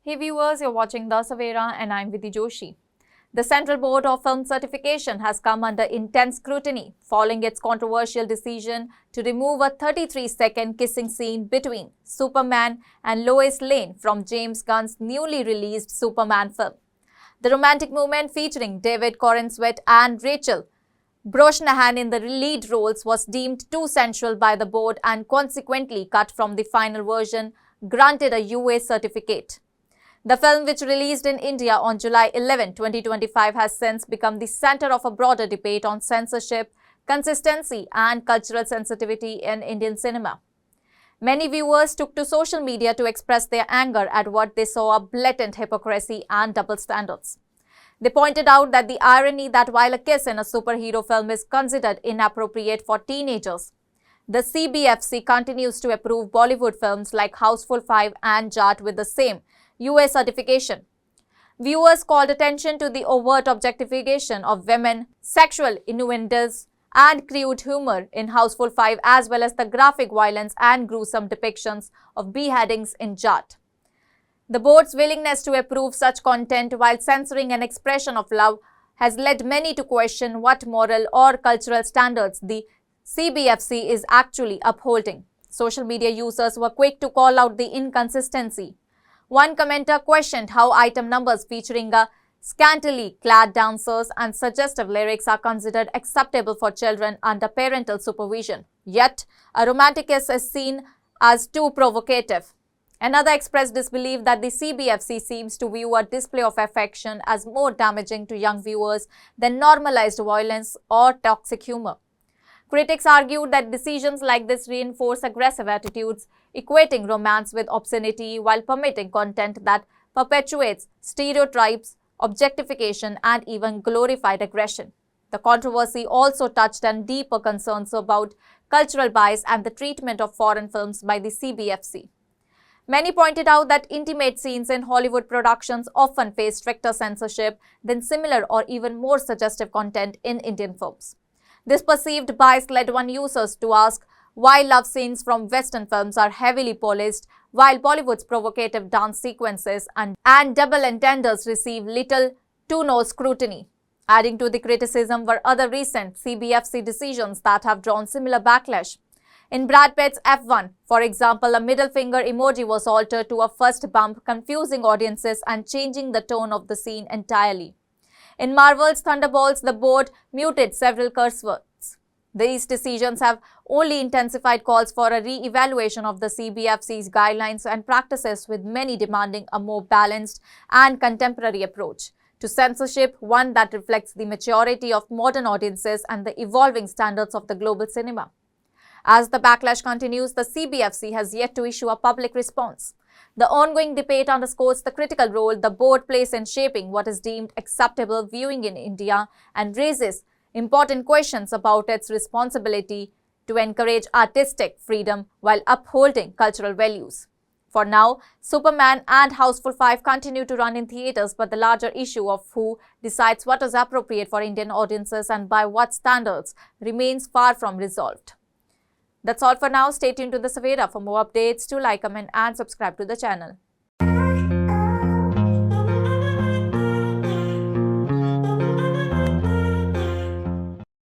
Hey viewers, you're watching The Savera and I'm Vidhi Joshi. The Central Board of Film Certification has come under intense scrutiny following its controversial decision to remove a 33-second kissing scene between Superman and Lois Lane from James Gunn's newly released Superman film. The romantic moment featuring David Corenswet and Rachel Brosnahan in the lead roles was deemed too sensual by the board and consequently cut from the final version, granted a UA certificate. The film, which released in India on July 11, 2025, has since become the center of a broader debate on censorship, consistency and cultural sensitivity in Indian cinema. Many viewers took to social media to express their anger at what they saw as blatant hypocrisy and double standards. They pointed out that the irony that while a kiss in a superhero film is considered inappropriate for teenagers, the CBFC continues to approve Bollywood films like Houseful 5 and Jat with the same UA certification. Viewers called attention to the overt objectification of women, sexual innuendos, and crude humor in Houseful 5, as well as the graphic violence and gruesome depictions of beheadings in Jat. The board's willingness to approve such content while censoring an expression of love has led many to question what moral or cultural standards the CBFC is actually upholding. Social media users were quick to call out the inconsistency. One commenter questioned how item numbers featuring a scantily clad dancers and suggestive lyrics are considered acceptable for children under parental supervision. Yet, a romantic kiss is seen as too provocative. Another expressed disbelief that the CBFC seems to view a display of affection as more damaging to young viewers than normalized violence or toxic humor. Critics argued that decisions like this reinforce aggressive attitudes, equating romance with obscenity while permitting content that perpetuates stereotypes, objectification, and even glorified aggression. The controversy also touched on deeper concerns about cultural bias and the treatment of foreign films by the CBFC. Many pointed out that intimate scenes in Hollywood productions often face stricter censorship than similar or even more suggestive content in Indian films. This perceived bias led one users to ask why love scenes from Western films are heavily policed, while Bollywood's provocative dance sequences and double entendres receive little to no scrutiny. Adding to the criticism were other recent CBFC decisions that have drawn similar backlash. In Brad Pitt's F1, for example, a middle finger emoji was altered to a fist bump, confusing audiences and changing the tone of the scene entirely. In Marvel's Thunderbolts, the board muted several curse words. These decisions have only intensified calls for a re-evaluation of the CBFC's guidelines and practices, with many demanding a more balanced and contemporary approach to censorship, one that reflects the maturity of modern audiences and the evolving standards of the global cinema. As the backlash continues, the CBFC has yet to issue a public response. The ongoing debate underscores the critical role the board plays in shaping what is deemed acceptable viewing in India and raises important questions about its responsibility to encourage artistic freedom while upholding cultural values. For now, Superman and Houseful 5 continue to run in theatres, but the larger issue of who decides what is appropriate for Indian audiences and by what standards remains far from resolved. That's all for now. Stay tuned to The Savera for more updates. Do like, comment and subscribe to the channel.